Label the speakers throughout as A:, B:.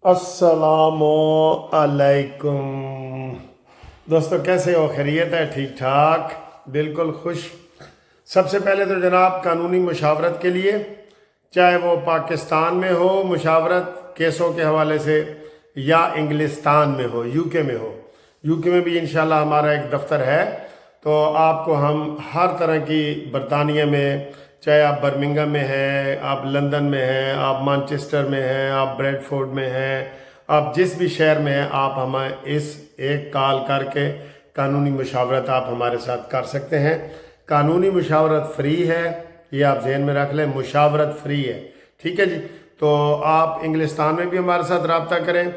A: السلام علیکم دوستو، کیسے ہو؟ خیریت ہے؟ ٹھیک ٹھاک، بالکل خوش۔ سب سے پہلے تو جناب قانونی مشاورت کے لیے، چاہے وہ پاکستان میں ہو مشاورت کیسوں کے حوالے سے، یا انگلستان میں ہو، یو کے میں ہو، یو کے میں بھی انشاءاللہ ہمارا ایک دفتر ہے، تو آپ کو ہم ہر طرح کی، برطانیہ میں چاہے آپ برمنگم میں ہیں، آپ لندن میں ہیں، آپ مانچسٹر میں ہیں، آپ بریڈ فورڈ میں ہیں، آپ جس بھی شہر میں ہیں، آپ ہمیں اس ایک کال کر کے قانونی مشاورت آپ ہمارے ساتھ کر سکتے ہیں۔ قانونی مشاورت فری ہے، یہ آپ ذہن میں رکھ لیں، مشاورت فری ہے، ٹھیک ہے جی۔ تو آپ انگلستان میں بھی ہمارے ساتھ رابطہ کریں،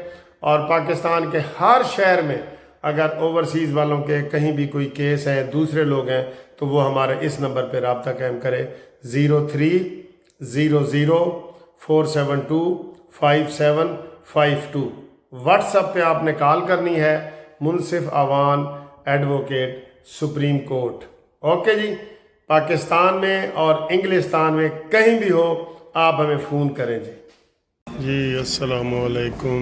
A: اور پاکستان کے ہر شہر میں اگر اوورسیز والوں کے کہیں بھی کوئی کیس ہے، دوسرے لوگ ہیں، تو وہ ہمارے اس نمبر پہ رابطہ قائم کرے، 0300472552۔ واٹس ایپ پہ آپ نے کال کرنی ہے، Munsif Awan advocate supreme court. Okay جی، پاکستان میں اور انگلستان میں کہیں بھی ہو آپ ہمیں فون کریں جی۔ جی السلام علیکم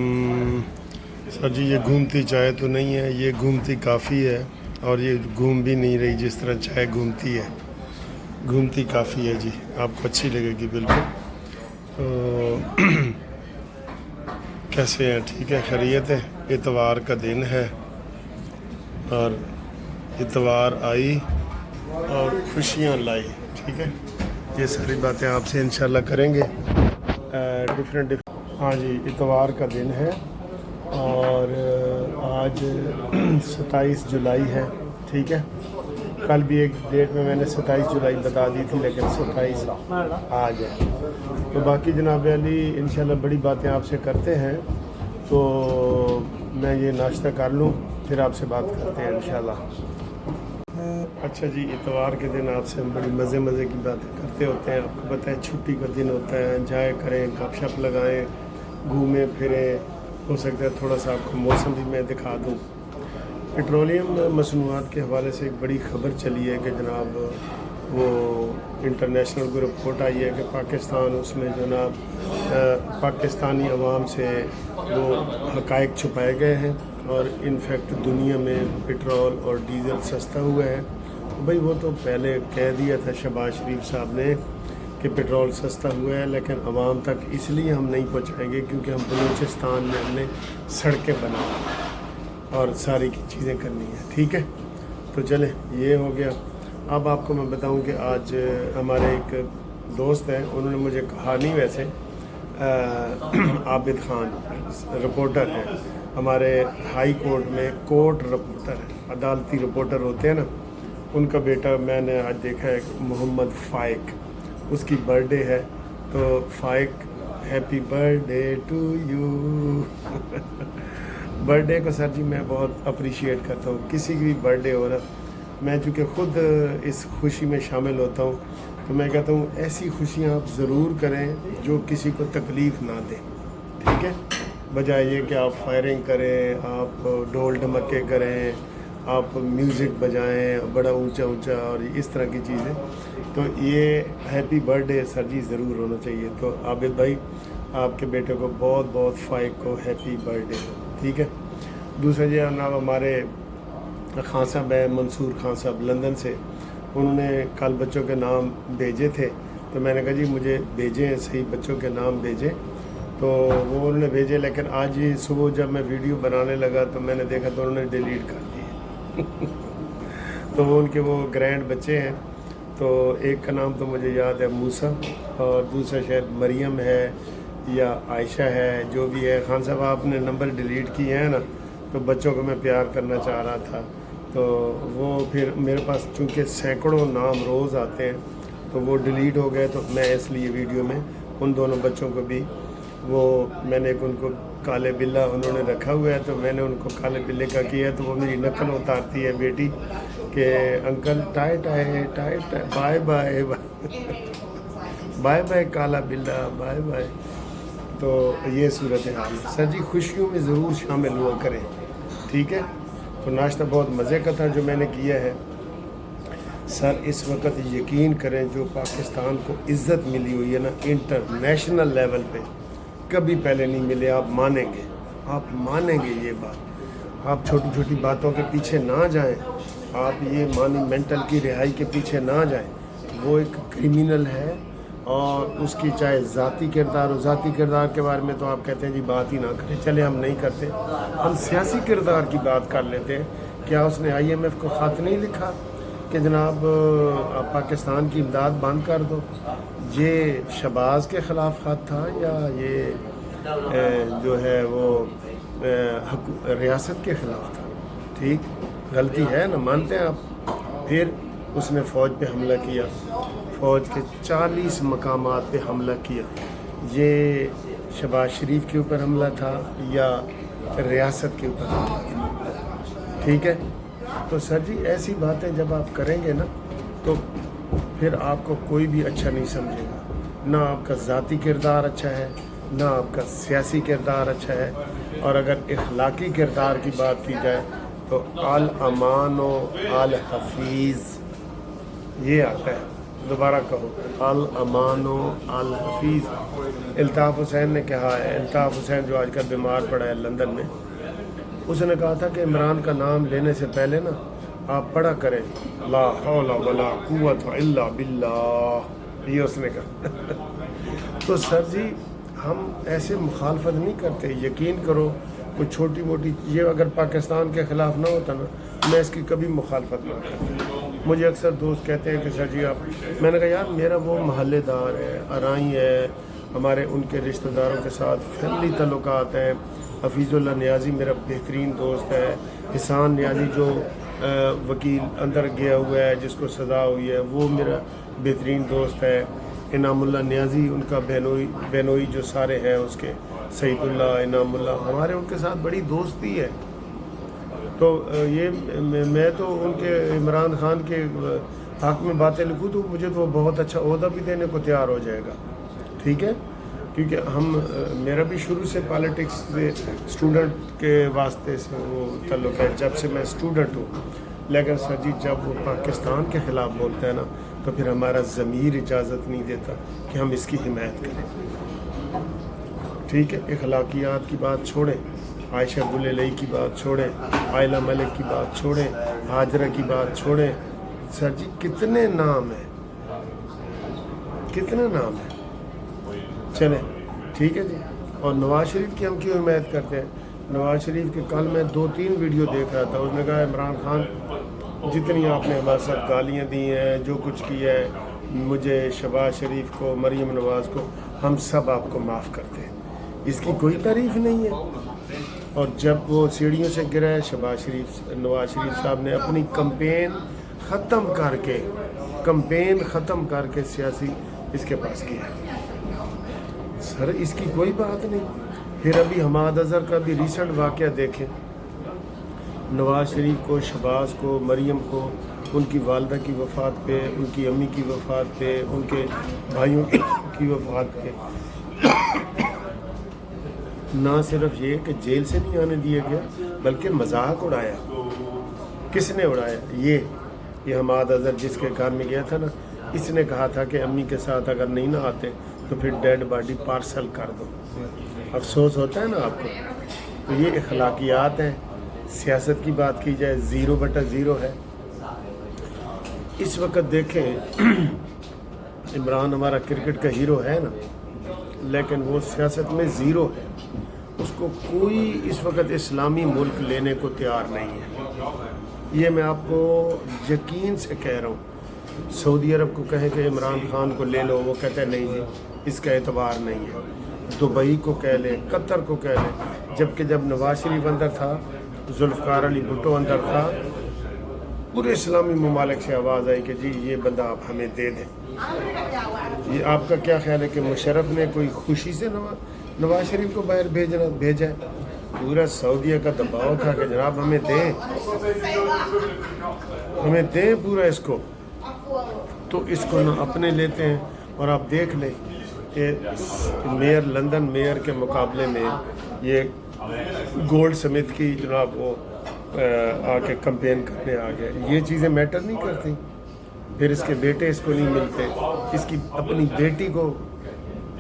A: سر جی، یہ گھومتی چائے تو نہیں ہے، یہ گھومتی کافی ہے، اور یہ گھوم بھی نہیں رہی جس طرح چائے گھومتی ہے، گھومتی کافی ہے جی، آپ کو اچھی لگے گی بالکل۔ تو کیسے ہیں؟ ٹھیک ہے، خیریت ہے؟ اتوار کا دن ہے، اور اتوار آئی اور خوشیاں لائی، ٹھیک ہے، یہ ساری باتیں آپ سے انشاءاللہ کریں گے ڈفرینٹ۔ ہاں جی، اتوار کا دن ہے، اور آج 27 جولائی ہے، ٹھیک ہے۔ کل بھی ایک ڈیٹ میں نے 27 جولائی بتا دی تھی، لیکن 27 آج ہے۔ تو باقی جناب علی انشاءاللہ بڑی باتیں آپ سے کرتے ہیں، تو میں یہ ناشتہ کر لوں، پھر آپ سے بات کرتے ہیں انشاءاللہ۔ اچھا جی، اتوار کے دن آپ سے ہم بڑی مزے کی باتیں کرتے ہوتے ہیں، آپ کو پتہ ہے چھٹی کا دن ہوتا ہے، انجوائے کریں، گپ شپ لگائیں، گھومیں پھریں، ہو سکتا ہے تھوڑا سا آپ کو موسم بھی میں دکھا دوں۔ پیٹرولیم مصنوعات کے حوالے سے ایک بڑی خبر چلی ہے کہ جناب وہ انٹرنیشنل کو رپورٹ آئی ہے کہ پاکستان، اس میں جناب پاکستانی عوام سے وہ حقائق چھپائے گئے ہیں، اور انفیکٹ دنیا میں پٹرول اور ڈیزل سستا ہوا ہے۔ بھئی وہ تو پہلے کہہ دیا تھا شہباز شریف صاحب نے کہ پٹرول سستا ہوا ہے، لیکن عوام تک اس لیے ہم نہیں پہنچائیں گے کیونکہ ہم بلوچستان میں ہم نے سڑکیں بنائی اور ساری کی چیزیں کرنی ہیں، ٹھیک ہے۔ تو چلیں، یہ ہو گیا۔ اب آپ کو میں بتاؤں کہ آج ہمارے ایک دوست ہیں، انہوں نے مجھے کہا، نہیں ویسے عابد خان رپورٹر ہیں، ہمارے ہائی کورٹ میں کورٹ رپورٹر ہیں، عدالتی رپورٹر ہوتے ہیں نا، ان کا بیٹا میں نے آج دیکھا ہے، محمد فائق، اس کی برتھ ڈے ہے، تو Faiq happy birthday to you. Birthday کو سر جی میں بہت اپریشیٹ کرتا ہوں، کسی کی بھی برتھ ڈے ہو رہا، میں چونکہ خود اس خوشی میں شامل ہوتا ہوں، تو میں کہتا ہوں ایسی خوشیاں آپ ضرور کریں جو کسی کو تکلیف نہ دیں، ٹھیک ہے، بجائے یہ کہ آپ فائرنگ کریں، آپ ڈھول ڈھمکے کریں، آپ میوزک بجائیں بڑا اونچا اور اس طرح کی چیزیں۔ تو یہ ہیپی برتھ ڈے سر جی ضرور ہونا چاہیے۔ تو عابد بھائی، آپ کے بیٹے کو بہت فائق کو ہیپی برتھ ڈے، ٹھیک ہے۔ دوسرا جی جناب ہمارے خان صاحب ہیں، منصور خان صاحب لندن سے، انہوں نے کل بچوں کے نام بھیجے تھے، تو میں نے کہا جی مجھے بھیجیں، صحیح بچوں کے نام بھیجیں، تو وہ انہوں نے بھیجے، لیکن آج ہی صبح جب میں ویڈیو بنانے لگا تو میں نے دیکھا تو انہوں نے ڈیلیٹ کر دیے۔ تو وہ ان کے وہ گرینڈ بچے ہیں، تو ایک کا نام تو مجھے یاد ہے موسیٰ، اور دوسرا شاید مریم ہے یا عائشہ ہے، جو بھی ہے۔ خان صاحب آپ نے نمبر ڈیلیٹ کیے ہیں نا، تو بچوں کو میں پیار کرنا چاہ رہا تھا، تو وہ پھر میرے پاس چونکہ سینکڑوں نام روز آتے ہیں، تو وہ ڈیلیٹ ہو گئے، تو میں اس لیے ویڈیو میں ان دونوں بچوں کو بھی، وہ میں نے ان کو کالے بلّا انہوں نے رکھا ہوا ہے، تو میں نے ان کو کالے بلے کا کیا ہے، تو وہ میری نقل اتارتی ہے بیٹی کہ انکل ٹائٹ آئے بائے بائے بائے بائے کالا بلّا، بائے بائے۔ تو یہ صورت حال ہے سر جی، خوشیوں میں ضرور شامل ہوا کریں، ٹھیک ہے۔ تو ناشتہ بہت مزے کا تھا جو میں نے کیا ہے سر۔ اس وقت یقین کریں جو پاکستان کو عزت ملی ہوئی ہے نا انٹرنیشنل لیول پہ، کبھی پہلے نہیں ملے. آپ مانیں گے یہ بات. آپ چھوٹی چھوٹی باتوں کے پیچھے نہ جائیں. آپ یہ مانی مینٹل کی رہائی کے پیچھے نہ جائیں. وہ ایک کرمینل ہے اور اس کی چاہے ذاتی کردار کے بارے میں تو آپ کہتے ہیں جی بات ہی نہ کریں. چلے ہم نہیں کرتے, ہم سیاسی کردار کی بات کر لیتے ہیں. کیا اس نے IMF کو خط نہیں لکھا کہ جناب آپ پاکستان کی امداد بند کر دو؟ یہ شہباز کے خلاف خط تھا یا یہ جو ہے وہ ریاست کے خلاف تھا؟ ٹھیک, غلطی ہے نا, مانتے ہیں آپ. پھر اس نے فوج پہ حملہ کیا, فوج کے 40 مقامات پہ حملہ کیا. یہ شہباز شریف کے اوپر حملہ تھا یا ریاست کے اوپر حملہ تھا؟ ٹھیک ہے. تو سر جی ایسی باتیں جب آپ کریں گے نا تو پھر آپ کو کوئی بھی اچھا نہیں سمجھے گا. نہ آپ کا ذاتی کردار اچھا ہے, نہ آپ کا سیاسی کردار اچھا ہے. اور اگر اخلاقی کردار کی بات کی جائے تو الامان و الحفیظ یہ آتا ہے. دوبارہ کہو, الامان و الحفیظ. الطاف حسین نے کہا ہے, الطاف حسین جو آج کل بیمار پڑا ہے لندن میں, اس نے کہا تھا کہ عمران کا نام لینے سے پہلے نا آپ پڑھا کریں لا حول ولا قوت الا باللہ. یہ اس نے کہا. تو سر جی ہم ایسے مخالفت نہیں کرتے. یقین کرو کوئی چھوٹی موٹی, یہ اگر پاکستان کے خلاف نہ ہوتا نا میں اس کی کبھی مخالفت نہ کرتا. مجھے اکثر دوست کہتے ہیں کہ سر جی آپ, میں نے کہا یار میرا وہ محلے دار ہے, ارائی ہے, ہمارے ان کے رشتہ داروں کے ساتھ فیملی تعلقات ہیں. حفیظ اللہ نیازی میرا بہترین دوست ہے. حسان نیازی جو وکیل اندر گیا ہوا ہے جس کو سزا ہوئی ہے وہ میرا بہترین دوست ہے. انعام اللہ نیازی ان کا بینوئی جو سارے ہیں اس کے, سعید اللہ, انعام اللہ, ہمارے ان کے ساتھ بڑی دوستی ہے. تو یہ میں تو ان کے عمران خان کے حق میں باتیں لکھوں تو مجھے تو بہت اچھا عہدہ بھی دینے کو تیار ہو جائے گا. ٹھیک ہے, کیونکہ میرا بھی شروع سے پالیٹکس سے اسٹوڈنٹ کے واسطے سے وہ تعلق ہے, جب سے میں اسٹوڈنٹ ہوں. لیکن سر جی جب وہ پاکستان کے خلاف بولتا ہے نا تو پھر ہمارا ضمیر اجازت نہیں دیتا کہ ہم اس کی حمایت کریں. ٹھیک ہے, اخلاقیات کی بات چھوڑیں, عائشہ گل علیہ کی بات چھوڑیں, عائلہ ملک کی بات چھوڑیں, ہاجرہ کی بات چھوڑیں. سر جی کتنے نام ہیں, کتنے نام ہیں. چلیں ٹھیک ہے جی. اور نواز شریف کی ہم کیوں حمایت کرتے ہیں؟ نواز شریف کے کل میں 2-3 ویڈیو دیکھ رہا تھا. اس نے کہا عمران خان جتنی آپ نے ہمارے ساتھ گالیاں دی ہیں, جو کچھ کیا ہے, مجھے, شہباز شریف کو, مریم نواز کو, ہم سب آپ کو معاف کرتے ہیں. اس کی کوئی تعریف نہیں ہے. اور جب وہ سیڑھیوں سے گرا ہے نواز شریف صاحب نے اپنی کمپین ختم کر کے سیاسی اس کے پاس کیا. سر اس کی کوئی بات نہیں. پھر ابھی حماد اظہر کا بھی ریسنٹ واقعہ دیکھیں. نواز شریف کو, شہباز کو, مریم کو, ان کی والدہ کی وفات پہ, ان کی امی کی وفات پہ, ان کے بھائیوں کی وفات پہ نہ صرف یہ کہ جیل سے نہیں آنے دیا گیا بلکہ مذاق اڑایا. کس نے اڑایا؟ یہ حماد اظہر جس کے گھر میں گیا تھا نا, اس نے کہا تھا کہ امی کے ساتھ اگر نہیں نہ آتے تو پھر ڈیڈ باڈی پارسل کر دو. افسوس ہوتا ہے نا آپ کو. تو یہ اخلاقیات ہیں. سیاست کی بات کی جائے 0/0 ہے. اس وقت دیکھیں عمران ہمارا کرکٹ کا ہیرو ہے نا, لیکن وہ سیاست میں 0 ہے. اس کو کوئی اس وقت اسلامی ملک لینے کو تیار نہیں ہے. یہ میں آپ کو یقین سے کہہ رہا ہوں. سعودی عرب کو کہیں کہ عمران خان کو لے لو, وہ کہتے ہیں نہیں جی اس کا اعتبار نہیں ہے. دبئی کو کہہ لیں, قطر کو کہہ لیں. جبکہ جب نواز شریف اندر تھا, ذوالفقار علی بھٹو اندر تھا, پورے اسلامی ممالک سے آواز آئی کہ جی یہ بندہ آپ ہمیں دے دیں. یہ آپ کا کیا خیال ہے کہ مشرف نے کوئی خوشی سے نواز شریف کو باہر بھیجا ہے؟ پورا سعودیہ کا دباؤ تھا کہ جناب ہمیں دیں پورا اس کو. تو اس کو نہ اپنے لیتے ہیں. اور آپ دیکھ لیں کہ لندن میئر کے مقابلے میں یہ گولڈ سمتھ کی جناب وہ آ کے کمپین کرنے آ گئے. یہ چیزیں میٹر نہیں کرتی. پھر اس کے بیٹے اس کو نہیں ملتے, اس کی اپنی بیٹی کو